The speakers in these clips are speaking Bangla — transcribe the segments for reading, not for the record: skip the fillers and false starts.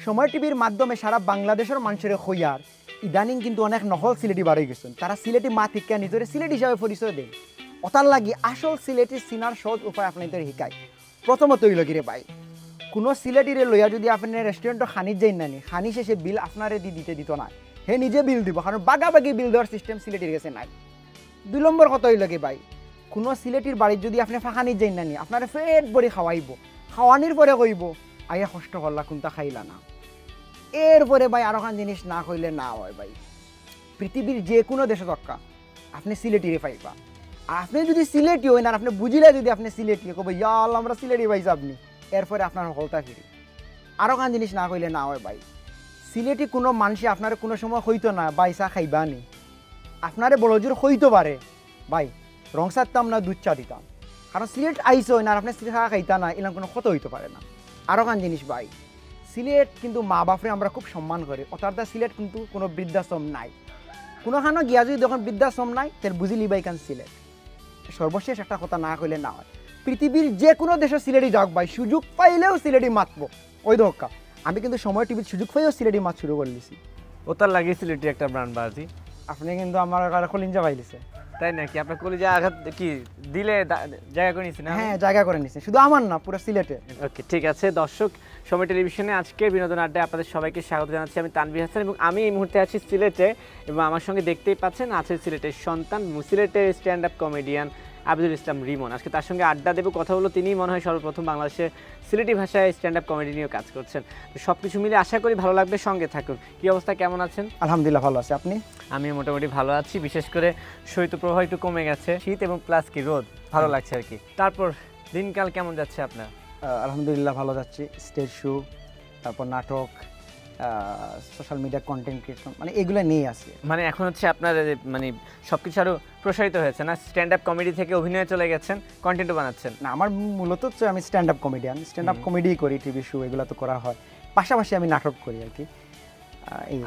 সময় টিভির মাধ্যমে সারা বাংলাদেশের মানুষের হইয়ার ইদানিং কিন্তু অনেক নহল সিলেটি বাড়ি গেছেন। তারা সিলেটি মা থেকে নিজের সিলেট হিসাবে পরিচয় দেন। অতার লাগি আসল সিলেটি চিনার সহজ উপায় আপনাদের শিকায়। প্রথমত ইলগিরে পাই কোনো সিলেটিরে লইয়া যদি আপনি রেস্টুরেন্টে খানিত যাই নানি, খানি শেষে বিল আপনারে দিতে না, হে নিজে বিল দিব, কারণ বাগাবাগি বিল দেওয়ার সিস্টেম সিলেটির কাছে নাই। 2 নম্বর কত হইলগে ভাই, কোনো সিলেটির বাড়ির যদি আপনি ফাঁকানিত যাই নানি, আপনারা পেট ভরে খাওয়াইব, খাওয়ানির পরে কইব আইয়া কষ্ট করলা কোনটা খাইলা না। এরপরে ভাই আরো খান জিনিস না কইলে না হয় ভাই। পৃথিবীর যে কোনো দেশে দক্কা আপনি সিলেটিরে পাইবা। আর আপনি যদি সিলেটি হই না, আপনি বুঝিলে যদি আপনি সিলেটি কব ইয়াল আমরা সিলেটি পাইছি আপনি, এরপরে আপনার হলতা ফিরি। আরো খান জিনিস না কইলে না হয় ভাই। সিলেটি কোনো মানুষে আপনার কোনো সময় হইতো না ভাই চা খাইবা নি, আপনারে বড় জোর হইতে পারে ভাই রং চারতাম না দুধ চা দিতাম, কারণ সিলেট আইসো না আর আপনি চা খাইতা না, এরকম কোনো ক্ষত হইতে পারে না। আরো খান জিনিস ভাই, সিলেট কিন্তু মা বাপরে আমরা খুব সম্মান করি। অর্থাৎ সিলেট কিন্তু কোনো বৃদ্ধাশ্রম নাই, কোনোখানো গিয়া যদি যখন বৃদ্ধাশ্রম নাই তাহলে বুঝিলি ভাই কান সিলেট। সর্বশেষ একটা কথা না কইলে না হয়, পৃথিবীর যে কোনো দেশে সিলেটি যাক ভাই, সুযোগ পাইলেও সিলেটি মাতবো। ওই দক্কা আমি কিন্তু সময় টিভির সুযোগ পাইও সিলেটি মাত শুরু করে দিছি। ওতার লাগিয়ে সিলেটি একটা ব্র্যান্ড বাজি। আপনি কিন্তু আমার কলিঞ্জা পাইলিছে, তাই নাকি? আপনার কলিজা আঘাত কি দিলে জায়গা করে নিছি না? হ্যাঁ জায়গা করে নিছে, শুধু আমার না পুরো সিলেটে। ওকে ঠিক আছে দর্শক, সময় টেলিভিশনে আজকে বিনোদন আড্ডায় আপনাদের সবাইকে স্বাগত জানাচ্ছি। আমি তানভীর হাসান এবং আমি এই মুহূর্তে আছি সিলেটে, এবং আমার সঙ্গে দেখতেই পাচ্ছেন আছে সিলেটের সন্তান, সিলেটের স্ট্যান্ড আপ কমেডিয়ান আবিদুল ইসলাম রিমন। আজকে তার সঙ্গে আড্ডা দেবো, কথা হলো। তিনিই মনে হয় সর্বপ্রথম বাংলাদেশে সিলেটি ভাষায় স্ট্যান্ড আপ কমেডি নিয়েও কাজ করছেন। তো সব কিছু মিলে আশা করি ভালো লাগবে, সঙ্গে থাকুন। কী অবস্থা, কেমন আছেন? আলহামদুলিল্লাহ ভালো আছে, আপনি? আমি মোটামুটি ভালো আছি, বিশেষ করে শৈত্যপ্রবাহ একটু কমে গেছে, শীত এবং প্লাস কি রোদ, ভালো লাগছে আর কি। তারপর দিনকাল কেমন যাচ্ছে আপনার? আলহামদুলিল্লাহ ভালো যাচ্ছে। স্টেজ শো, তারপর নাটক, সোশ্যাল মিডিয়া কন্টেন্ট ক্রিয়েশন, মানে এগুলো নিয়ে আসে। মানে এখন হচ্ছে আপনার মানে সব কিছু আরও প্রসারিত হয়েছে না? স্ট্যান্ড আপ কমেডি থেকে অভিনয়ে চলে গেছেন, কন্টেন্টও বানাচ্ছেন? না, আমার মূলত হচ্ছে আমি stand up comedian, stand up comedy করি, টিভি শো এগুলো তো করা হয়, পাশাপাশি আমি নাটক করি আর কি।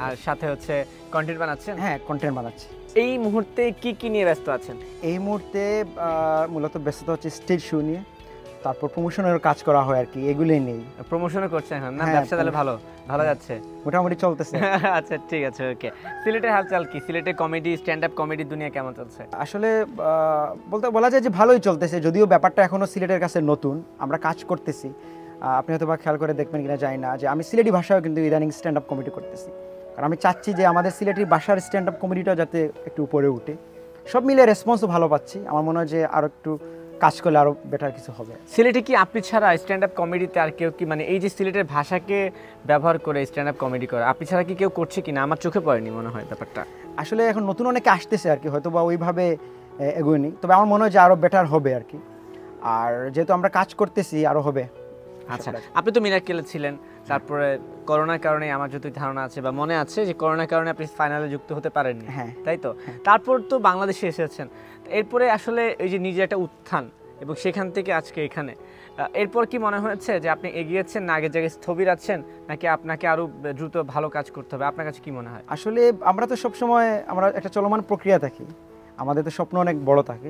আর সাথে হচ্ছে কন্টেন্ট বানাচ্ছেন? হ্যাঁ কন্টেন্ট বানাচ্ছি। এই মুহূর্তে কি নিয়ে ব্যস্ত আছেন? এই মুহূর্তে মূলত ব্যস্ততা হচ্ছে স্টেজ শো নিয়ে, তারপর প্রমোশনের কাজ করা হয় আর কি, এগুলোই নেই। প্রমোশনও করছেন এখন না? ব্যবসা তাহলে ভালো যাচ্ছে, মোটামুটি চলতেছে। আচ্ছা ঠিক আছে, ওকে। সিলেটের হালচাল কি? সিলেটের কমেডি, স্ট্যান্ড আপ কমেডি দুনিয়া কেমন চলছে? আসলে বলা যায় যে ভালোই চলতেছে, যদিও ব্যাপারটা এখনো সিলেটের কাছে নতুন, আমরা কাজ করতেছি। আপনি হয়তো বা খেয়াল করে দেখবেন কিনা জানি না, যে আমি সিলেটি ভাষাও কিন্তু ইদানিং স্ট্যান্ড আপ কমেডি করতেছি, কারণ আমি চাচ্ছি যে আমাদের সিলেটি ভাষার স্ট্যান্ড আপ কমেডিটা যাতে একটু উপরে উঠে। সব মিলে রেসপন্সও ভালো পাচ্ছি, আমার মনে হয় যে আরও একটু কাজ করলে আরও বেটার কিছু হবে। সিলেটে কি আপনি ছাড়া স্ট্যান্ড আপ কমেডিতে আর কেউ কি, মানে এই যে সিলেটের ভাষাকে ব্যবহার করে স্ট্যান্ড আপ কমেডি করে, আপনি ছাড়া কি কেউ করছে কিনা? আমার চোখে পড়েনি মনে হয় ব্যাপারটা। আসলে এখন নতুন অনেকে আসতেছে আর কি, হয়তো বা ওইভাবে এগোয়নি, তবে আমার মনে হয় যে আরও বেটার হবে আর কি। আর যেহেতু আমরা কাজ করতেছি আরও হবে। আচ্ছা, আপনি তো মিরাক্কেলে ছিলেন, তারপরে করোনার কারণে আমার যতই ধারণা আছে বা মনে আছে যে করোনার কারণে আপনি ফাইনালে যুক্ত হতে পারেননি, হ্যাঁ তাই তো? তারপর তো বাংলাদেশে এসেছেন, এরপরে আসলে এই যে নিজের একটা উত্থান এবং সেখান থেকে আজকে এখানে, এরপর কি মনে হয়েছে যে আপনি এগিয়েছেন না আগের জায়গায় স্থবির আছেন, নাকি আপনাকে আরও দ্রুত ভালো কাজ করতে হবে? আপনার কাছে কি মনে হয়? আসলে আমরা তো সবসময় আমরা একটা চলমান প্রক্রিয়া থাকি, আমাদের তো স্বপ্ন অনেক বড় থাকে।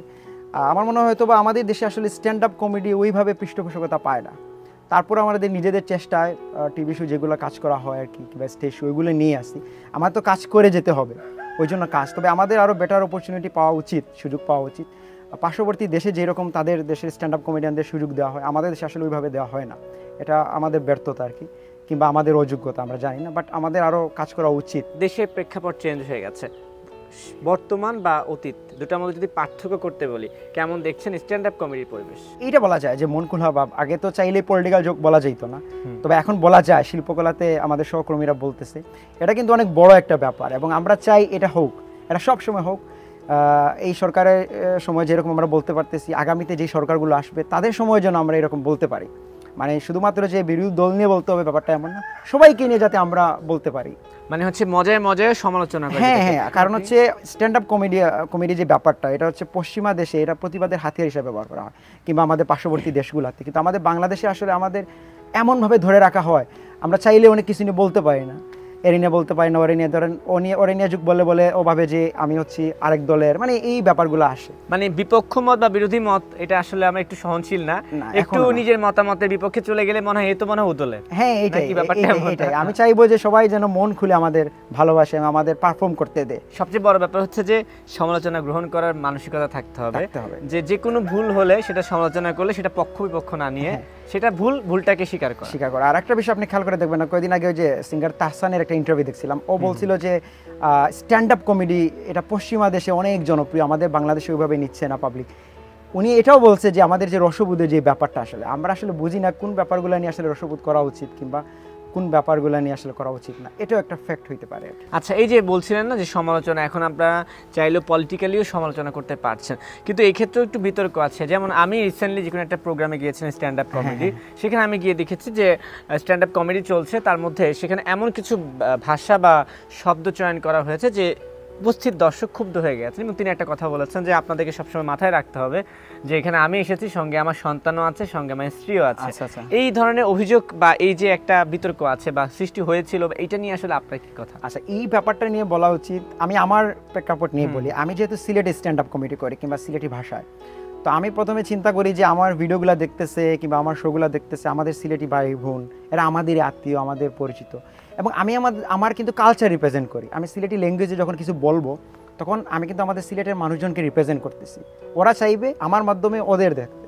আমার মনে হয় হয়তো বা আমাদের দেশে আসলে স্ট্যান্ড আপ কমেডি ওইভাবে পৃষ্ঠপোষকতা পায় না। তারপর আমাদের নিজেদের চেষ্টায় টিভি শো যেগুলো কাজ করা হয় আর কি, কিংবা স্টেজ শো, ওইগুলো নিয়ে আসি। আমার তো কাজ করে যেতে হবে, ওই জন্য কাজ। তবে আমাদের আরও বেটার অপরচুনিটি পাওয়া উচিত, সুযোগ পাওয়া উচিত। পার্শ্ববর্তী দেশে যেরকম তাদের দেশের স্ট্যান্ড আপ কমেডিয়ানদের সুযোগ দেওয়া হয়, আমাদের দেশে আসলে ওইভাবে দেওয়া হয় না। এটা আমাদের ব্যর্থতা আর কি, কিংবা আমাদের অযোগ্যতা, আমরা জানি না, বাট আমাদের আরও কাজ করা উচিত। দেশের প্রেক্ষাপট চেঞ্জ হয়ে গেছে, বর্তমান বা অতীত দুটার মধ্যে যদি পার্থক্য করতে বলি, কেমন দেখছেন স্ট্যান্ড আপ কমেডির পরিবেশ? এইটা বলা যায় যে মন খুলা ভাব, আগে তো চাইলে পলিটিক্যাল জোক বলা যেত না, তবে এখন বলা যায়। শিল্পকলাতে আমাদের সহকর্মীরা বলতেছে এটা কিন্তু অনেক বড় একটা ব্যাপার, এবং আমরা চাই এটা হোক, এটা সব সময় হোক। এই সরকারের সময় যেরকম আমরা বলতে পারতেছি, আগামীতে যে সরকারগুলো আসবে তাদের সময় যেন আমরা এরকম বলতে পারি। মানে শুধুমাত্র যে বিরোধী দল নিয়ে বলতে হবে ব্যাপারটা এমন না, সবাইকে নিয়ে যাতে আমরা বলতে পারি। মানে হচ্ছে মজায় মজায় সমালোচনা করা। হ্যাঁ, কারণ হচ্ছে স্ট্যান্ড আপ কমেডি যে ব্যাপারটা, এটা হচ্ছে পশ্চিমা দেশে এটা প্রতিবাদের হাতিয়ার হিসেবে ব্যবহার করা হয়, কিংবা আমাদের পার্শ্ববর্তী দেশগুলোতে। কিন্তু আমাদের বাংলাদেশে আসলে আমাদের এমনভাবে ধরে রাখা হয়, আমরা চাইলে অনেক কিছু নিয়ে বলতে পারি না। এরিনিয়া বলতে পারি না, ওরেনিয়া ধরেন ওরেনিয়া যুগ বলে বলে ও ভাবে যে আমি হচ্ছি আরেক দলের, মানে এই ব্যাপারগুলো আসে। মানে বিপক্ষ মত বা বিরোধী মত এটা আসলে আমরা একটু সহনশীল না, একটু নিজের মতামতের বিপক্ষে চলে গেলে মনে হয় এই তো মনে হয় উদলে। হ্যাঁ এইটাই, আমি চাইবো যে সবাই যেন মন খুলে আমাদের ভালোবাসে, আমাদের পারফর্ম করতে দেয়। সবচেয়ে বড় ব্যাপার হচ্ছে যে সমালোচনা গ্রহণ করার মানসিকতা থাকতে হবে, যে কোনো ভুল হলে সেটা সমালোচনা করলে সেটা পক্ষ বিপক্ষ না নিয়ে সেটা ভুলটাকে স্বীকার করা। আর একটা বিষয় আপনি খেয়াল করে দেখবেন না, কয়েকদিন আগে যে সিঙ্গার তাহসানের একটা ইন্টারভিউ দেখছিলাম, ও বলছিল যে স্ট্যান্ড আপ কমেডি এটা পশ্চিমা দেশে অনেক জনপ্রিয়, আমাদের বাংলাদেশে ওইভাবে নিচ্ছে না পাবলিক। উনি এটাও বলছে যে আমাদের যে রসবোধের যে ব্যাপারটা আসলে আমরা আসলে বুঝি না কোন ব্যাপারগুলো নিয়ে আসলে রসবোধ করা উচিত কিংবা কোন ব্যাপারগুলো নিয়ে আসলে করা উচিত না, এটাও একটা ফ্যাক্ট হইতে পারে। আচ্ছা, এই যে বলছিলেন না যে সমালোচনা, এখন আপনারা চাইলেও পলিটিক্যালিও সমালোচনা করতে পারছেন, কিন্তু এই ক্ষেত্রেও একটু বিতর্ক আছে। যেমন আমি রিসেন্টলি যে কোনো একটা প্রোগ্রামে গিয়েছিলাম স্ট্যান্ড আপ কমেডি, সেখানে আমি গিয়ে দেখেছি যে স্ট্যান্ড আপ কমেডি চলছে, তার মধ্যে সেখানে এমন কিছু ভাষা বা শব্দ চয়ন করা হয়েছে যে উপস্থিত দর্শক ক্ষুব্ধ হয়ে গেছেন, এবং তিনি একটা কথা বলেছেন যে আপনাদেরকে সবসময় মাথায় রাখতে হবে যে এখানে আমি এসেছি, সঙ্গে আমার সন্তানও আছে, সঙ্গে আমার স্ত্রীও আছে। এই ধরনের অভিযোগ বা এই যে একটা বিতর্ক আছে বা সৃষ্টি হয়েছিল, এইটা নিয়ে আসলে আপনার কি কথা? আচ্ছা, এই ব্যাপারটা নিয়ে বলা উচিত, আমি আমার প্রেক্ষাপট নিয়ে বলি। আমি যেহেতু সিলেটে স্ট্যান্ড আপ কমেডি করি কিংবা সিলেটি ভাষায়, তো আমি প্রথমে চিন্তা করি যে আমার ভিডিওগুলো দেখতেছে কিংবা আমার শোগুলো দেখতেছে আমাদের সিলেটি ভাই বোন, এরা আমাদের আত্মীয়, আমাদের পরিচিত, এবং আমি আমার কিন্তু কালচার রিপ্রেজেন্ট করি। আমি সিলেটি ল্যাঙ্গুয়েজে যখন কিছু বলবো তখন আমি কিন্তু আমাদের সিলেটের মানুষজনকে রিপ্রেজেন্ট করতেছি, ওরা চাইবে আমার মাধ্যমে ওদের দেখতে।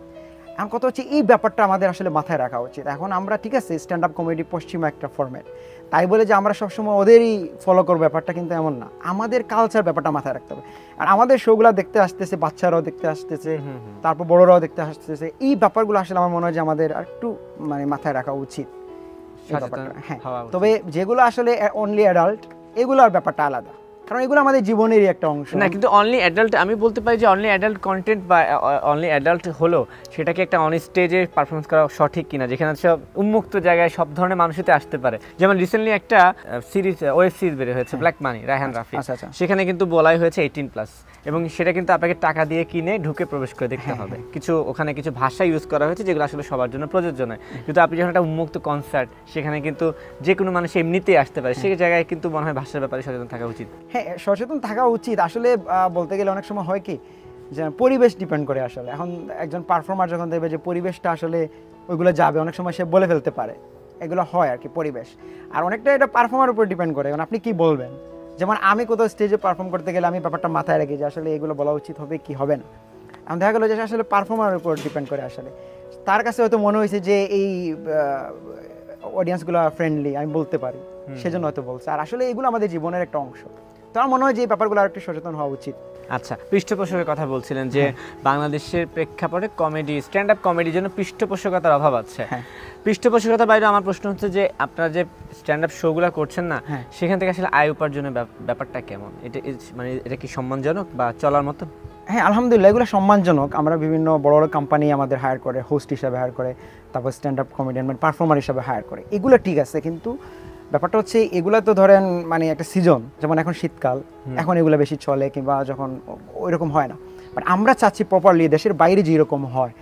এখন কথা হচ্ছে এই ব্যাপারটা আমাদের আসলে মাথায় রাখা উচিত। এখন আমরা ঠিক আছে স্ট্যান্ড আপ কমেডি পশ্চিমা একটা ফরম্যাট, তাই বলে যে আমরা সবসময় ওদেরই ফলো করবো ব্যাপারটা কিন্তু এমন না, আমাদের কালচার ব্যাপারটা মাথায় রাখতে হবে। আর আমাদের শোগুলো দেখতে আসতেছে, বাচ্চারাও দেখতে আসতেছে, তারপর বড়রাও দেখতে আসতেছে, এই ব্যাপারগুলো আসলে আমার মনে হয় যে আমাদের একটু মানে মাথায় রাখা উচিত। হ্যাঁ, তবে যেগুলো আসলে অনলি অ্যাডাল্ট, এগুলোর ব্যাপারটা আলাদা, কারণ এগুলো আমাদের জীবনেরই একটা অংশ না। কিন্তু অনলি অ্যাডাল্ট, আমি বলতে পারি যে অনলি অ্যাডাল্ট কন্টেন্ট বা অনলি অ্যাডাল্ট হলো সেটাকে একটা অন স্টেজে পারফরমেন্স করা সঠিক কিনা, যেখানে সব উন্মুক্ত জায়গায় সব ধরনের মানুষতে আসতে পারে। যেমন রিসেন্টলি একটা সিরিজ, ওয়েব সিরিজ বের হয়েছে ব্ল্যাক মানি, রায়হান রাফি, সেখানে কিন্তু বলাই হয়েছে 18+, এবং সেটা কিন্তু আপনাকে টাকা দিয়ে কিনে ঢুকে প্রবেশ করে দেখতে হবে। ওখানে কিছু ভাষা ইউজ করা হয়েছে যেগুলো আসলে সবার জন্য প্রযোজ্য নয়, কিন্তু আপনি যখন একটা উন্মুক্ত কনসার্ট, সেখানে কিন্তু যে কোনো মানুষ এমনিতেই আসতে পারে, সেই জায়গায় কিন্তু মনে হয় ভাষার ব্যাপারে সচেতন থাকা উচিত। হ্যাঁ, সচেতন থাকা উচিত। আসলে বলতে গেলে অনেক সময় হয় কি যে পরিবেশ ডিপেন্ড করে আসলে। এখন একজন পারফর্মার যখন দেখবে যে পরিবেশটা আসলে ওইগুলো যাবে, অনেক সময় সে বলে ফেলতে পারে, এগুলো হয় আর কি পরিবেশ। আর অনেকটা এটা পারফর্মার উপর ডিপেন্ড করে, কারণ আপনি কি বলবেন। যেমন আমি কোথাও স্টেজে পারফর্ম করতে গেলে আমি ব্যাপারটা মাথায় রাখি যে আসলে এগুলো বলা উচিত হবে কি হবে না। এখন দেখা গেলো যে আসলে পারফর্মারের উপর ডিপেন্ড করে, আসলে তার কাছে হয়তো মনে হয়েছে যে এই অডিয়েন্সগুলো ফ্রেন্ডলি, আমি বলতে পারি, সেজন্য হয়তো বলছে। আর আসলে এগুলো আমাদের জীবনের একটা অংশ, তো আমার মনে হয় যে এই ব্যাপারগুলো আর একটু সচেতন হওয়া উচিত। আচ্ছা, পৃষ্ঠপোষকের কথা বলছিলেন যে বাংলাদেশের প্রেক্ষাপটে কমেডি, স্ট্যান্ড আপ কমেডির জন্য পৃষ্ঠপোষকতার অভাব আছে। পৃষ্ঠপোষকতার বাইরে আমার প্রশ্ন হচ্ছে যে আপনারা যে স্ট্যান্ড আপ শোগুলো করছেন না, সেখান থেকে আসলে আয় উপার্জনের ব্যাপারটা কেমন? এটা কি সম্মানজনক বা চলার মতো? হ্যাঁ, আলহামদুলিল্লাহ, এগুলো সম্মানজনক। আমরা বিভিন্ন বড় বড় কোম্পানি আমাদের হায়ার করে, হোস্ট হিসাবে হায়ার করে, তারপর স্ট্যান্ড আপ কমেডিয়ান মানে পারফর্মার হিসাবে হায়ার করে, এগুলো ঠিক আছে। কিন্তু ব্যাপারটা হচ্ছে এগুলো তো ধরেন মানে একটা সিজন, যেমন এখন শীতকাল, এখন এগুলো বেশি চলে, কিংবা যখন ওইরকম হয় না। বাট আমরা চাচ্ছি প্রপারলি দেশের বাইরে যেরকম হয়,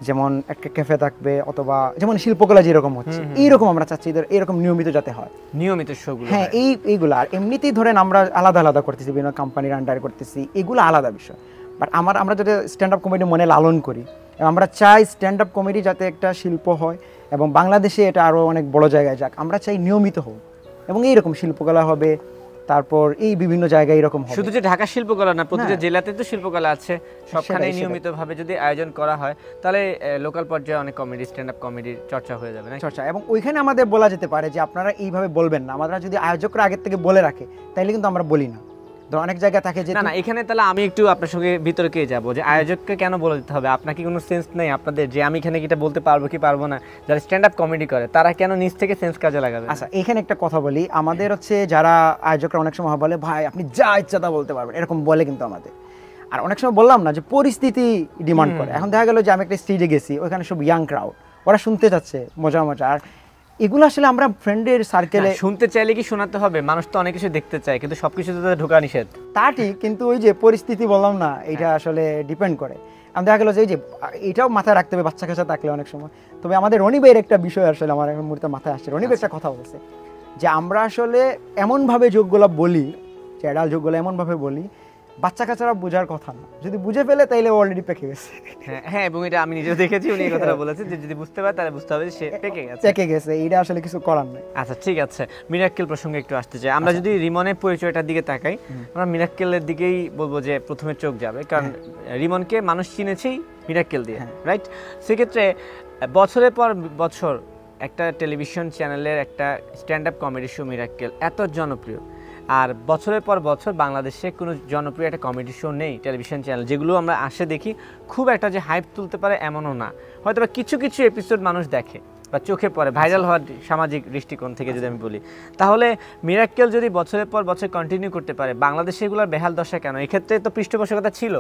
যেমন একটা ক্যাফে থাকবে, অথবা যেমন শিল্পকলা যেরকম হচ্ছে, এইরকম আমরা চাচ্ছি এরকম নিয়মিত যাতে হয়, নিয়মিত শোগুলো। হ্যাঁ, এইগুলো। আর এমনিতেই ধরেন আমরা আলাদা আলাদা করতেছি, বিভিন্ন কোম্পানির আন্ডারে করতেছি, এগুলো আলাদা বিষয়। বাট আমরা যাতে স্ট্যান্ড আপ কমেডি মনে লালন করি, আমরা চাই স্ট্যান্ড আপ কমেডি যাতে একটা শিল্প হয় এবং বাংলাদেশে এটা আরও অনেক বড় জায়গায় যাক। আমরা চাই নিয়মিত হোক, এবং এইরকম শিল্পকলা হবে, তারপর এই বিভিন্ন জায়গায় এরকম হবে। শুধু যে ঢাকা শিল্পকলা না, প্রতিটা জেলাতে তো শিল্পকলা আছে, সবখানে নিয়মিতভাবে যদি আয়োজন করা হয়, তাহলে লোকাল পর্যায়ে অনেক কমেডি, স্ট্যান্ড আপ কমেডির চর্চা হয়ে যাবে না? চর্চা, এবং ওইখানে আমাদের বলা যেতে পারে যে আপনারা এইভাবে বলবেন না। আমরা যদি আয়োজকরা আগের থেকে বলে রাখে, তাইলে কিন্তু আমরা বলি না। অনেক জায়গা থাকে যে না, এখানে তাহলে আমি একটু আপনার সঙ্গে বিতর্কে যাব যে আয়োজককে কেন বলে দিতে হবে? আপনার কি কোনো সেন্স নেই আপনাদের যে আমি এখানে এটা বলতে পারবো কি পারবো না? যারা স্ট্যান্ড আপ কমেডি করে তারা কেন নিজ থেকে সেন্স কাজে লাগাবে? আচ্ছা, এখানে একটা কথা বলি, আমাদের হচ্ছে যারা আয়োজকরা অনেক সময় বলে ভাই আপনি যা ইচ্ছা তা বলতে পারবেন, এরকম বলে কিন্তু আমাদের। আর অনেক সময় বললাম না যে পরিস্থিতি ডিমান্ড করে। এখন দেখা গেল যে আমি একটা স্টেজে গেছি, ওইখানে সব ইয়াং ক্রাউড, ওরা শুনতে চাচ্ছে মজা মজা, আর এগুলো আসলে আমরা ফ্রেন্ডের সার্কেলে শুনতে চাইলে কি শোনাতে হবে? মানুষ তো অনেক কিছু দেখতে চায়, কিন্তু সবকিছুতে তো ঢোকা নিষেধ। তা ঠিক, কিন্তু ওই যে পরিস্থিতি বললাম না, এটা আসলে ডিপেন্ড করে। আমি দেখা গেলো যে এই যে এটাও মাথায় রাখতে হবে বাচ্চা কাচ্চা থাকলে অনেক সময়। তবে আমাদের রনি ভাইয়ের একটা বিষয় আসলে আমার এখন মুহূর্তে মাথায় আসছে। রনি ভাই একটা কথা বলছে যে আমরা আসলে এমনভাবে যোগগুলো বলি, যে অ্যাডাল্ট যোগগুলো এমনভাবে বলি বাচ্চা কাচ্চারা বোঝার কথা না, যদি বুঝে ফেলে তাইলে অলরেডি পেকে গেছে। হ্যাঁ, এবং এটা আমি নিজেও দেখেছি, উনি এই কথাটা বলেছেন যে যদি বুঝতে পারে তাহলে বুঝতে হবে যে সে পেকে গেছে। পেকে গেছে, এইটা আসলে কিছু করার নেই। আচ্ছা ঠিক আছে, মিরাক্কেল প্রসঙ্গে একটু আসতে চাই। আমরা যদি রিমনের পরিচয়টার দিকে তাকাই, আমরা মিরাক্কেলের দিকেই বলবো যে প্রথমে চোখ যাবে, কারণ রিমনকে মানুষ চিনেছেই মিরাক্কেল দিয়ে, রাইট? সেক্ষেত্রে বছরের পর বছর একটা টেলিভিশন চ্যানেলের একটা stand up comedy show Mirakkel এত জনপ্রিয়, আর বছরের পর বছর বাংলাদেশে কোনো জনপ্রিয় একটা কমেডি শো নেই টেলিভিশন চ্যানেল যেগুলো আমরা আসে দেখি, খুব একটা যে হাইপ তুলতে পারে এমনও না। হয়তো বা কিছু কিছু এপিসোড মানুষ দেখে বা চোখে পড়ে ভাইরাল হওয়ার সামাজিক দৃষ্টিকোণ থেকে যদি আমি বলি, তাহলে মিরাক্কেল যদি বছরের পর বছর কন্টিনিউ করতে পারে, বাংলাদেশে এগুলোর বেহাল দশা কেন? এক্ষেত্রে তো পৃষ্ঠপোষকতা ছিল।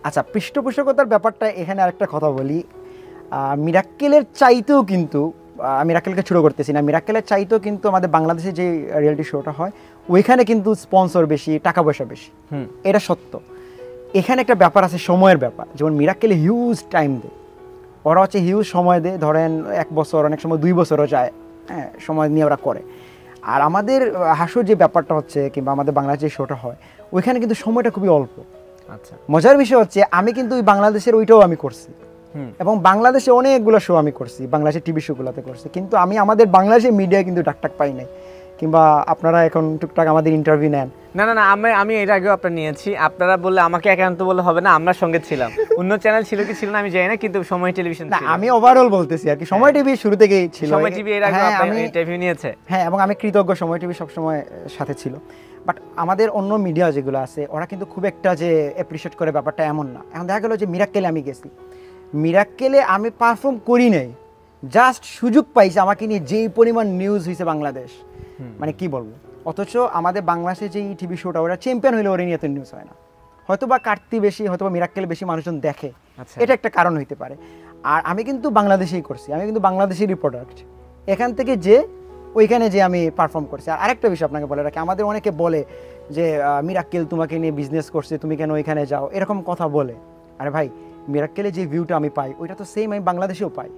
আচ্ছা, পৃষ্ঠপোষকতার ব্যাপারটা এখানে আরেকটা কথা বলি। মিরাক্কেলের চাইতেও কিন্তু, মিরাক্কেলকে ছোটো করতেছি না, মিরাক্কেলের চাইতেও কিন্তু আমাদের বাংলাদেশে যে রিয়েলিটি শোটা হয় ওইখানে কিন্তু স্পন্সর বেশি, টাকা পয়সা বেশি, এটা সত্য। এখানে একটা ব্যাপার আছে, সময়ের ব্যাপার। যেমন মিরাক্কেলে হিউজ টাইম দেয়, ওরা হচ্ছে হিউজ সময় দেয়, ধরেন 1 বছর, অনেক সময় 2 বছরও যায়, হ্যাঁ, সময় নিয়ে ওরা করে। আর আমাদের হাসুর যে ব্যাপারটা হচ্ছে, কিংবা আমাদের বাংলাদেশে যে শোটা হয় ওইখানে কিন্তু সময়টা খুবই অল্প। আচ্ছা, মজার বিষয় হচ্ছে আমি কিন্তু ওই বাংলাদেশের ওইটাও আমি করছি, এবং বাংলাদেশে অনেকগুলো শো আমি করছি, বাংলাদেশের টিভি শোগুলোতে করছি, কিন্তু আমি আমাদের বাংলাদেশের মিডিয়ায় কিন্তু ডাকটাক পাই নাই, কিংবা আপনারা এখন টুকটাক আমাদের ইন্টারভিউ নেন। না না না, আমি এর আগেও আপনার নিয়েছি, আপনারা বললে আমাকে একান্ত বললে হবে না, আমরা সঙ্গে ছিলাম। অন্য চ্যানেল ছিল কি ছিল না আমি জানি না, কিন্তু সময় টেলিভিশন না, আমি ওভারঅল বলতেছি আর কি, সময় টিভি শুরু থেকেই ছিল, সময় টিভি এর আগে আপনি ইন্টারভিউ নিয়েছে। হ্যাঁ, এবং আমি কৃতজ্ঞ, সময় টিভি সবসময় সাথে ছিল। বাট আমাদের অন্য মিডিয়া যেগুলো আছে ওরা কিন্তু খুব একটা যে অ্যাপ্রিশিয়েট করে ব্যাপারটা এমন না। এখন দেখা গেলো যে মিরাক্কেলে আমি গেছি, মিরাক্কেলে আমি পারফর্ম করি নাই, জাস্ট সুযোগ পাইছি আমাকে নিয়ে যেই পরিমাণ নিউজ হয়েছে বাংলাদেশ, মানে কি বলবো। অথচ আমাদের বাংলাদেশে যে টিভি শোটা ওরা চ্যাম্পিয়ন হইলে ওরা নিয়ে এত নিউজ হয় না, হয়তো বা কাটতি বেশি, হয়তো বা মিরাক্কেলে বেশি মানুষজন দেখে, এটা একটা কারণ হইতে পারে। আর আমি কিন্তু বাংলাদেশেই করছি, আমি কিন্তু বাংলাদেশেরই প্রোডাক্ট, এখান থেকে যে ওইখানে যে আমি পারফর্ম করছি। আর আরেকটা বিষয় আপনাকে বলে রাখি, আমাদের অনেকে বলে যে মিরাক্কেল তোমাকে নিয়ে বিজনেস করছে, তুমি কেন ওইখানে যাও, এরকম কথা বলে। আরে ভাই, মিরাক্কেলে যে ভিউটা আমি পাই ওইটা তো সেম আমি বাংলাদেশেও পাই,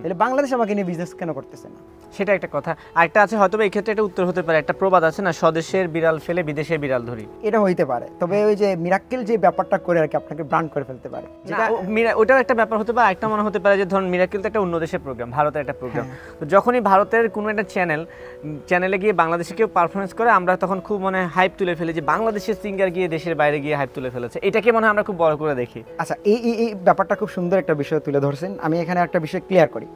তাহলে বাংলাদেশ আমাকে নিয়ে বিজনেস কেন করতেছে না? সেটা একটা কথা। আরেকটা আছে, হয়তো এই ক্ষেত্রে একটা উত্তর হতে পারে, একটা প্রবাদ আছে না, স্বদেশের বিড়াল ফেলে বিদেশের বিড়াল ধরি, এটা হইতে পারে। তবে ওই যে মিরাক্কেল যে ব্যাপারটা করে আর কি আপনাকে ব্র্যান্ড করে ফেলতে পারে, যেটা ওটাও একটা ব্যাপার হতে পারে। একটা মনে হতে পারে যে ধরুন মিরাক্কেল তো একটা অন্য দেশের প্রোগ্রাম, ভারতের একটা প্রোগ্রাম, তো যখনই ভারতের কোনো একটা চ্যানেলে গিয়ে বাংলাদেশে কেউ পারফরমেন্স করে, আমরা তখন খুব মনে হাইপ তুলে ফেলি যে বাংলাদেশের সিঙ্গার গিয়ে দেশের বাইরে গিয়ে হাইপ তুলে ফেলেছে, এটাকে মনে হয় আমরা খুব বড় করে দেখি। আচ্ছা, এই ব্যাপারটা খুব সুন্দর একটা বিষয় তুলে ধরছেন। আমি এখানে একটা বিষয় ক্লিয়ার করি।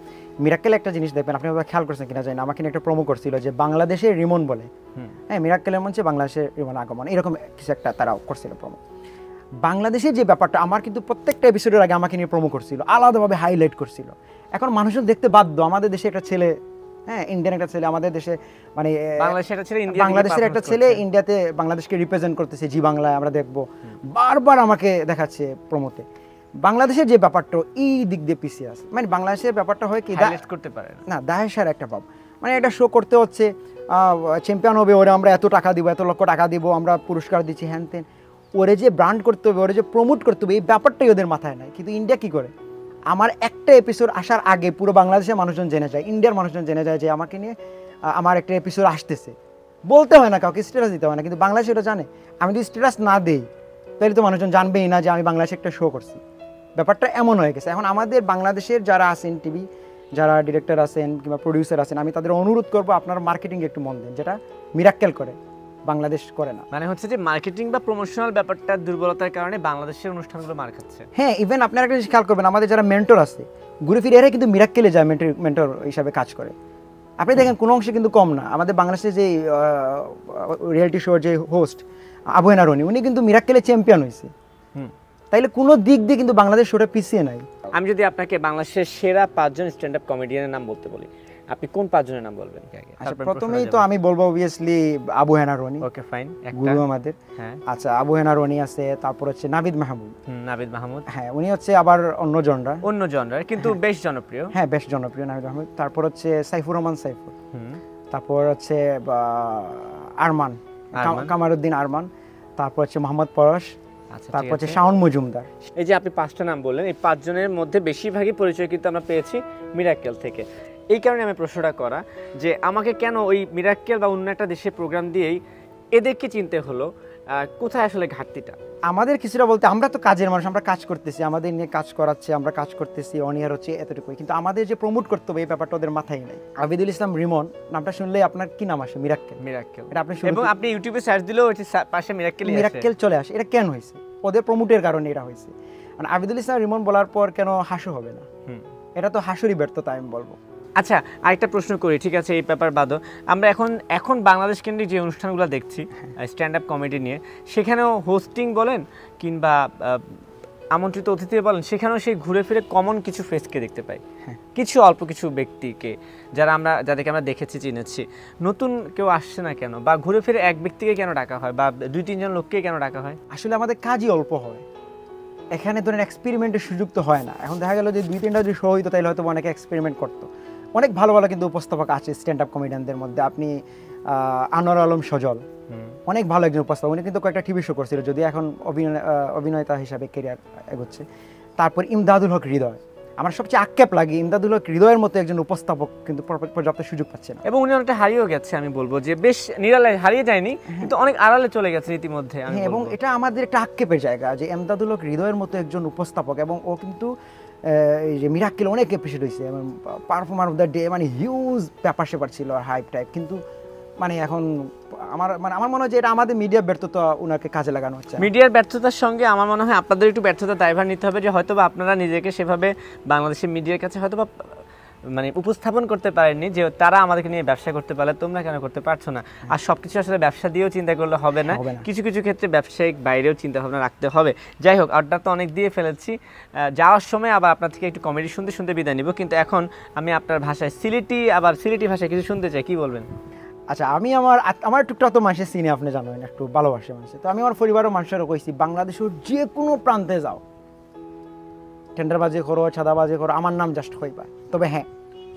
মিরাক্কেল একটা জিনিস দেখবেন, আপনি খেয়াল করছেন কিনা জানি না, আমাকে একটা প্রোমো করছিল যে বাংলাদেশের রিমন বলে, হ্যাঁ, মিরাক্কেলের মঞ্চে বাংলাদেশের রিমন আগমন, এরকম কিছু একটা তারাও করছিল প্রোমো। বাংলাদেশের যে ব্যাপারটা, আমার কিন্তু প্রত্যেকটা এপিসোডের আগে আমাকে নিয়ে প্রোমো করছিল, আলাদাভাবে হাইলাইট করছিল। এখন মানুষজন দেখতে বাধ্য, আমাদের দেশে একটা ছেলে, হ্যাঁ, ইন্ডিয়ান একটা ছেলে আমাদের দেশে, মানে বাংলাদেশের একটা ছেলে ইন্ডিয়াতে বাংলাদেশকে রিপ্রেজেন্ট করতেছে, জি বাংলায় আমরা দেখবো, বারবার আমাকে দেখাচ্ছে প্রোমোতে। বাংলাদেশের যে ব্যাপারটা এই দিক দিয়ে পিছিয়ে আছে, মানে বাংলাদেশের ব্যাপারটা হয় কি করতে পারে না, দায়ের একটা ভাব, মানে একটা শো করতে হচ্ছে, চ্যাম্পিয়ন হবে ওরে আমরা এত টাকা দিব, এত লক্ষ টাকা দিব, আমরা পুরস্কার দিচ্ছি, হ্যান তেন, ওরে যে ব্র্যান্ড করতে হবে, ওরে যে প্রমোট করতে হবে, এই ব্যাপারটাই ওদের মাথায় নাই। কিন্তু ইন্ডিয়া কি করে, আমার একটা এপিসোড আসার আগে পুরো বাংলাদেশের মানুষজন জেনে যায়, ইন্ডিয়ার মানুষজন জেনে যায় যে আমাকে নিয়ে আমার একটা এপিসোড আসতেছে, বলতে হয় না কাউকে, স্ট্যাটাস দিতে হয় না, কিন্তু বাংলাদেশ এটা জানে। আমি যদি স্ট্যাটাস না দেই তাহলে তো মানুষজন জানবেই না যে আমি বাংলাদেশে একটা শো করছি। ব্যাপারটা এমন হয়ে গেছে। এখন আমাদের বাংলাদেশের যারা আছেন টিভি, যারা ডিরেক্টর আছেন কিংবা প্রডিউসার আছেন, আমি তাদের অনুরোধ করবো আপনারা মার্কেটিং একটু মন দেন, যেটা মিরাক্কেল করে, বাংলাদেশ করে না। মানে হচ্ছে যে মার্কেটিং বা প্রমোশনাল ব্যাপারটা দুর্বলতার কারণে বাংলাদেশের অনুষ্ঠানগুলো মার খাচ্ছে। হ্যাঁ, ইভেন আপনারা একটা জিনিস খেয়াল করবেন, আমাদের যারা মেন্টর আছে ঘুরে ফিরে এরা কিন্তু মিরাক্কেলে যায়, মেন্টর হিসাবে কাজ করে। আপনি দেখেন কোনো অংশে কিন্তু কম না। আমাদের বাংলাদেশের যে রিয়েলিটি শোর যে হোস্ট আবু হেনা রনি, উনি কিন্তু মিরাক্কেলে চ্যাম্পিয়ন হয়েছে। তাইলে কোনো দিক দিয়ে কিন্তু বাংলাদেশ শোটা পিছিয়ে নাই। আমি যদি আপনাকে বাংলাদেশের সেরা 5 জন স্ট্যান্ড আপ কমেডিয়ানের নাম বলতে বলি, আপনি কোন 5 জনের নাম বলবেন? আচ্ছা, প্রথমেই তো আমি বলবো obviously Abu Hena Roni. Okay fine, গুরু আমাদের। হ্যাঁ, আচ্ছা, আবু হেনা রনি আছে, তারপর হচ্ছে নাবিদ মাহমুদ। নাবিদ মাহমুদ, হ্যাঁ, উনি হচ্ছে আবার অন্য জনরার কিন্তু বেশ জনপ্রিয়। হ্যাঁ, বেশ জনপ্রিয় নাবিদ মাহমুদ। তারপর হচ্ছে সাইফুর রহমান সাইফুর। তারপর হচ্ছে আরমান, কামারউদ্দিন আরমান। তারপর হচ্ছে মোহাম্মদ পরশ। তারপর হচ্ছে শাওন মজুমদার। এই যে আপনি 5টা নাম বললেন, এই 5 জনের মধ্যে বেশিরভাগই পরিচয় কিন্তু আমরা পেয়েছি মিরাক্কেল থেকে। এই কারণে আমি প্রশ্নটা করা যে আমাকে কেন ওই মিরাক্কেল বা অন্য একটা দেশের প্রোগ্রাম দিয়েই এদেরকে চিনতে হলো, কোথায় আসলে ঘাটতিটা? আমাদের কিছুটা বলতে আমরা তো কাজের মানুষ, আমরা কাজ করতেছি, আমাদের নিয়ে কাজ করাচ্ছে, আমরা কাজ করতেছি, অনিয়ার হচ্ছে এতটুকুই, কিন্তু আমাদের যে প্রমোট করতে হবে এই ব্যাপারটা ওদের মাথায় নেই। আবিদুল ইসলাম রিমন নামটা শুনলেই আপনার কি নাম আসে? মিরাক্কেল। মিরাক্কেল, এটা আপনি এবং আপনি ইউটিউবে সার্চ দিলেও ওই পাশে মিরাক্কেলই আসে, মিরাক্কেল চলে আসে। এটা কেন হয়েছে? ওদের প্রমোটের কারণে এটা হয়েছে। মানে আবিদুল ইসলাম রিমন বলার পর কেন হাসু হবে না? এটা তো হাসুরই ব্যর্থতা আমি বলবো। আচ্ছা, আরেকটা প্রশ্ন করি, ঠিক আছে, এই ব্যাপার বাদও আমরা এখন বাংলাদেশ কেন্দ্রিক যে অনুষ্ঠানগুলো দেখছি স্ট্যান্ড আপ কমেডি নিয়ে, সেখানেও হোস্টিং বলেন কিংবা আমন্ত্রিত অতিথি বলেন, সেখানেও সেই ঘুরে ফিরে কমন কিছু ফেসকে দেখতে পাই, কিছু অল্প কিছু ব্যক্তিকে যাদেরকে আমরা দেখেছি, চিনেছি। নতুন কেউ আসছে না কেন, বা ঘুরে ফিরে এক ব্যক্তিকে কেন ডাকা হয়, বা 2-3 জন লোককে কেন ডাকা হয়? আসলে আমাদের কাজই অল্প হয়, এখানে ধরেন এক্সপেরিমেন্টের সুযোগ তো হয় না। এখন দেখা গেল যে 2-3টা যদি শো হইতো তাহলে হয়তো অনেকে এক্সপেরিমেন্ট করতো। অনেক ভালো ভালো কিন্তু উপস্থাপক আছে স্ট্যান্ড আপ কমেডিয়ানদের মধ্যে। আপনি আনোয়ার আলম সজল অনেক ভালো একজন উপস্থাপক, উনি কিন্তু কয়েকটা টিভি শো করছিল, যদি এখন অভিনেতা হিসাবে কেরিয়ার এগোচ্ছে। তারপর ইমদাদুল হক হৃদয়, আমার সবচেয়ে আক্ষেপ লাগে ইমদাদুল হক হৃদয়ের মতো একজন উপস্থাপক কিন্তু পর্যাপ্ত সুযোগ পাচ্ছে না, এবং উনি অনেকটা হারিয়েও গেছে। আমি বলবো যে বেশ নিরালায় হারিয়ে যায়নি, কিন্তু অনেক আড়ালে চলে গেছে ইতিমধ্যে। এবং এটা আমাদের একটা আক্ষেপের জায়গা যে ইমদাদুল হক হৃদয়ের মতো একজন উপস্থাপক, এবং ও কিন্তু এই যে মিরাক্কেল অনেক এপিসোড হয়েছে, এবং পারফর্মার অফ দ্য ডে মানে হিউজ ব্যাপার স্যাপার ছিল, হাইপ টাইপ, কিন্তু মানে এখন আমার মনে হয় যে এটা আমাদের মিডিয়ার ব্যর্থতা, ওনাকে কাজে লাগানো হচ্ছে। মিডিয়ার ব্যর্থতার সঙ্গে আমার মনে হয় আপনাদের একটু ব্যর্থতা দায়ভার নিতে হবে, যে হয়তোবা আপনারা নিজেকে সেভাবে বাংলাদেশের মিডিয়ার কাছে হয়তোবা মানে উপস্থাপন করতে পারেননি যে তারা আমাদেরকে নিয়ে ব্যবসা করতে পারে, তোমরা কেন করতে পারছো না। আর সবকিছু আসলে ব্যবসা দিয়েও চিন্তা করলে হবে না, কিছু কিছু ক্ষেত্রে ব্যবসায়িক বাইরেও চিন্তা ভাবনা রাখতে হবে। যাই হোক, আড্ডা তো অনেক দিয়ে ফেলেছি, যাওয়ার সময় আবার আপনার থেকে একটু কমেডি শুনতে শুনতে বিদায় নিব, কিন্তু এখন আমি আপনার ভাষায় সিলেটি ভাষায় কিছু শুনতে চাই, কি বলবেন? আচ্ছা, আমি আমার টুকটাক তো মানুষের সিনে আপনি জানেন, একটু ভালোবাসে মানুষ, তো আমি আমার পরিবারের মানুষেরও কইছি বাংলাদেশের যে কোনো প্রান্তে যাও, টেন্ডারবাজি করো, ছাদাবাজি করো, আমার নাম জাস্ট কইবা। তবে হ্যাঁ,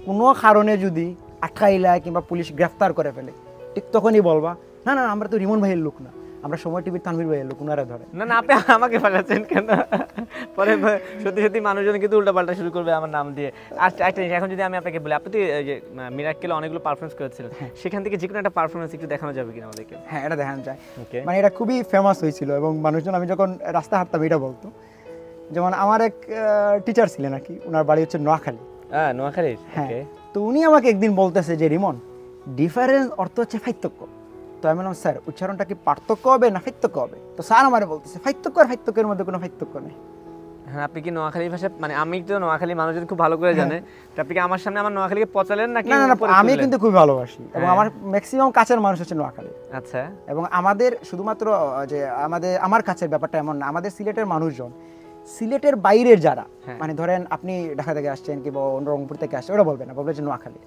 কোনো কারণে যদি আটকাইলা কিংবা পুলিশ গ্রেফতার করে ফেলে, ঠিক তখনই বলবা না না আমরা তো রিমন ভাইয়ের লোক না, আমরা সময় টিভির তানভীর ভাইয়ের লোক, উনারা ধরে না না, আপনি আমাকে ফাঁসাচ্ছেন কেন? পরে সত্যি সত্যি মানুষজন কিন্তু উল্টাপাল্টা শুরু করবে আমার নাম দিয়ে। আচ্ছা, এখন যদি আমি আপনাকে বলি, আপনি তো মিরাক্কেলে অনেকগুলো পারফরমেন্স করেছিলেন, সেখান থেকে যে কোনো একটা পারফরমেন্স একটু দেখানো যাবে কিনা আমাদেরকে? হ্যাঁ, এটা দেখানো যায়। মানে এটা খুবই ফেমাস হয়েছিল, এবং মানুষজন আমি যখন রাস্তা হাঁটতাম এটা বলতো। যেমন আমার এক টিচার ছিলেন আর কি, ওনার বাড়ি হচ্ছে নোয়াখালী। নোয়াখালী? হ্যাঁ, তো উনি আমাকে একদিন বলতেছে যে রিমন, ডিফারেন্স অর্থ হচ্ছে পার্থক্য। তো আমি বললাম স্যার, উচ্চারণটা কি পার্থক্য হবে না পার্থক্য হবে? তো স্যার আমার বলতেছে পার্থক্য আর পার্থক্যের মধ্যে কোনো পার্থক্য নেই। হ্যাঁ, আপনি কি নোয়াখালী ভাষা, মানে আমি তো নোয়াখালী মানুষজন খুব ভালো করে জানে, তো আপনি কি আমার সামনে আমার নোয়াখালীকে পচালেন নাকি? না না, আমি কিন্তু খুব ভালোবাসি, এবং আমার ম্যাক্সিমাম কাছের মানুষ হচ্ছে নোয়াখালী। আচ্ছা, এবং আমাদের শুধুমাত্র যে আমার কাছের ব্যাপারটা এমন না, আমাদের সিলেটের মানুষজন, সিলেটের বাইরের যারা, মানে ধরেন আপনি ঢাকা থেকে আসছেন কিংবা রংপুর থেকে আসছেন, ওরা বলবে না, বলবে যে নোয়াখালী।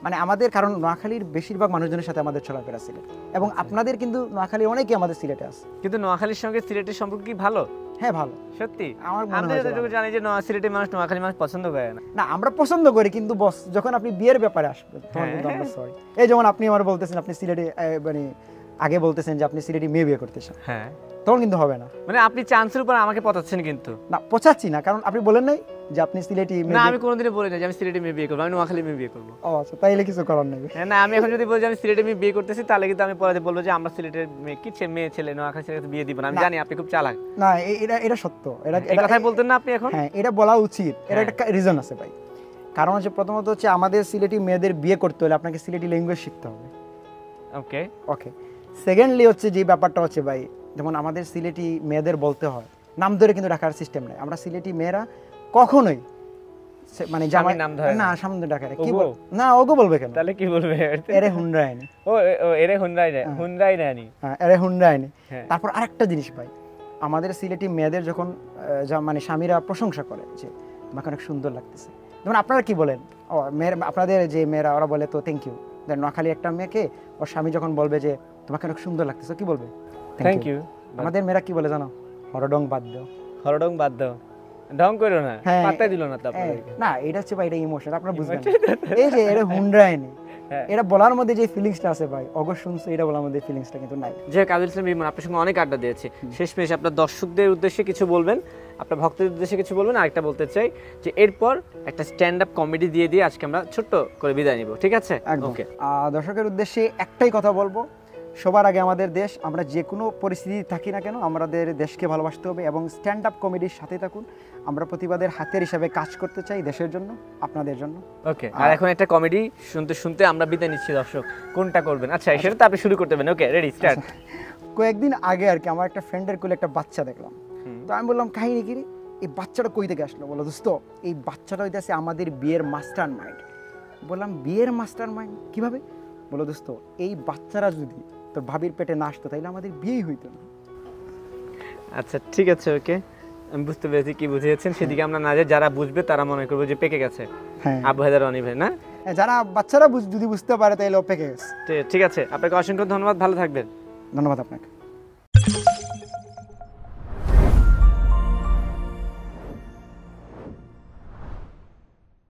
মানে আমাদের, কারণ নোয়াখালীর বেশিরভাগ মানুষজনের সাথে আমাদের চলাফেরা সিলেট, এবং আপনাদের কিন্তু নোয়াখালীর অনেকেই আমাদের সিলেটে আছে। কিন্তু নোয়াখালীর সঙ্গে সিলেটের সম্পর্ক কি ভালো? হ্যাঁ, ভালো। সত্যি? আমার মনে হয় যতটুকু জানি যে সিলেটের মানুষ নোয়াখালী মানুষ পছন্দ করে না। না, আমরা পছন্দ করি, কিন্তু বস যখন আপনি বিয়ের ব্যাপারে আসবেন তখন কিন্তু আমরা সরি। এই যেমন আপনি আমার বলতেছেন আপনি সিলেটে, মানে আগে বলতেছেন যে আপনি সিলেটে মেয়ে বিয়ে করতে চান, হ্যাঁ, তখন কিন্তু হবে না। মানে আপনি চান্সের উপর আমাকে পচাচ্ছেন? কিন্তু না, পচাচ্ছি না, কারণ আপনি বলেন নাই যে আপনি সিলেটি মেয়ে। না, আমি কোনোদিনও বলি না যে আমি সিলেটে মেয়ে বিয়ে করবো, আমি নোয়াখালী মেয়ে বিয়ে করবো। ও আচ্ছা, তাইলে কিছু করার নেই। হ্যাঁ, না, আমি এখন যদি বলি যে আমি সিলেটে মেয়ে বিয়ে করতেছি, তাহলে কিন্তু আমি পরে বলবো যে আমরা সিলেটের মেয়ে কি মেয়ে ছেলে নোয়াখালী ছেলে বিয়ে দিব না। আমি জানি আপনি খুব চালাক। না, এটা সত্য, এই কথাই বলতেন না আপনি এখন? হ্যাঁ, এটা বলা উচিত। এর একটা রিজন আছে ভাই, কারণ হচ্ছে প্রথমত হচ্ছে আমাদের সিলেটি মেয়েদের বিয়ে করতে হলে আপনাকে সিলেটি ল্যাঙ্গুয়েজ শিখতে হবে। ওকে ওকে। সেকেন্ডলি হচ্ছে যে ব্যাপারটা হচ্ছে ভাই, যেমন আমাদের সিলেটি মেয়েদের বলতে হয় নাম ধরে কিন্তু রাখার সিস্টেম নাই। আমরা সিলেটি মেয়েরা কখনোই মানে জামাই নাম ধরে না, সামনে ডাকা কি বল না, ওগো বলবে কেন? তাহলে কি বলবে? এরে হুনরাইনি। ও এরে হুনরাইনি। হ্যাঁ, এরে হুনরাইনি। তারপর আরেকটা জিনিস ভাই, আমাদের সিলেটি মেয়েদের যখন মানে স্বামীরা প্রশংসা করে যে তোমাকে অনেক সুন্দর লাগতেছে, যেমন আপনারা কি বলেন, ও মেয়ের, আপনাদের যে মেয়েরা ওরা বলে তো থ্যাংক ইউ। দেন নোয়াখালী একটা মেয়েকে ওর স্বামী যখন বলবে যে তোমাকে অনেক সুন্দর লাগতেছে, কি বলবে? Thank you. আমাদের মেয়েরা কি বলে জানো? হরডং বাদ দাও। হরডং বাদ দাও, ঢং করো না, পাত্তা দিল না। তারপরে না, এটা হচ্ছে ভাই, এটা ইমোশন, আপনারা বুঝবেন। এই যে এরে হুনরাইনি, হ্যাঁ। এটা বলার মধ্যে যে ফিলিংসটা আছে ভাই, অগর শুনছে এটা বলার মধ্যে ফিলিংসটা কিন্তু নাই। যে কাজল ইসলাম রিমন, আপনার সঙ্গে অনেক আড্ডা দিয়েছি, শেষমেশ আপনার দর্শকদের উদ্দেশ্যে কিছু বলবেন, আপনার ভক্তদের উদ্দেশ্যে কিছু বলবেন। আরেকটা বলতে চাই যে এরপর একটা স্ট্যান্ড আপ কমেডি দিয়ে আজকে আমরা ছোট্ট করে বিদায় নিব, ঠিক আছে? একদম। ওকে। দর্শকের উদ্দেশ্যে একটাই কথা বলবো, সবার আগে আমাদের দেশ, আমরা যে কোনো পরিস্থিতি থাকি না কেন আমাদের দেশকে ভালোবাসতে হবে এবং স্ট্যান্ড আপ কমেডির সাথে থাকুন। আমরা প্রতিবাদের হাতিয়ার হিসাবে কাজ করতে চাই দেশের জন্য, আপনাদের জন্য। ওকে, আর এখন একটা কমেডি শুনতে শুনতে আমরা বিদায় নিচ্ছি দর্শক, কোনটা করবেন? আচ্ছা সেটা তো আপনি শুরু করতে পারেন। ওকে, রেডি, স্টার্ট। কয়েকদিন আগে আর কি আমার একটা ফ্রেন্ডের কোলে একটা বাচ্চা দেখলাম, তো আমি বললাম কাহিনী কি রে? এই বাচ্চাটা কই থেকে আসলো? বলো দোস্ত এই বাচ্চাটা হইতেছে আমাদের বিয়ের মাস্টার মাইন্ড। বললাম বিয়ের মাস্টার মাইন্ড কিভাবে? বলো দোস্ত এই বাচ্চারা যদি তোর ভাবির পেটে না আসতো তাইলে আমাদের বিয়েই হইতো না। আচ্ছা ঠিক আছে, ওকে, আমি বুঝতে পেরেছি কি বুঝিয়েছেন। সেদিকে আমরা না যাই, যারা বুঝবে তারা মনে করবে যে পেকে গেছে। হ্যাঁ, আবু হায়দার অনি ভাই না? যারা বাচ্চারা যদি বুঝতে পারে তাইলে ও পেকে গেছে। ঠিক আছে, আপনাকে অসংখ্য ধন্যবাদ, ভালো থাকবেন। ধন্যবাদ আপনাকে।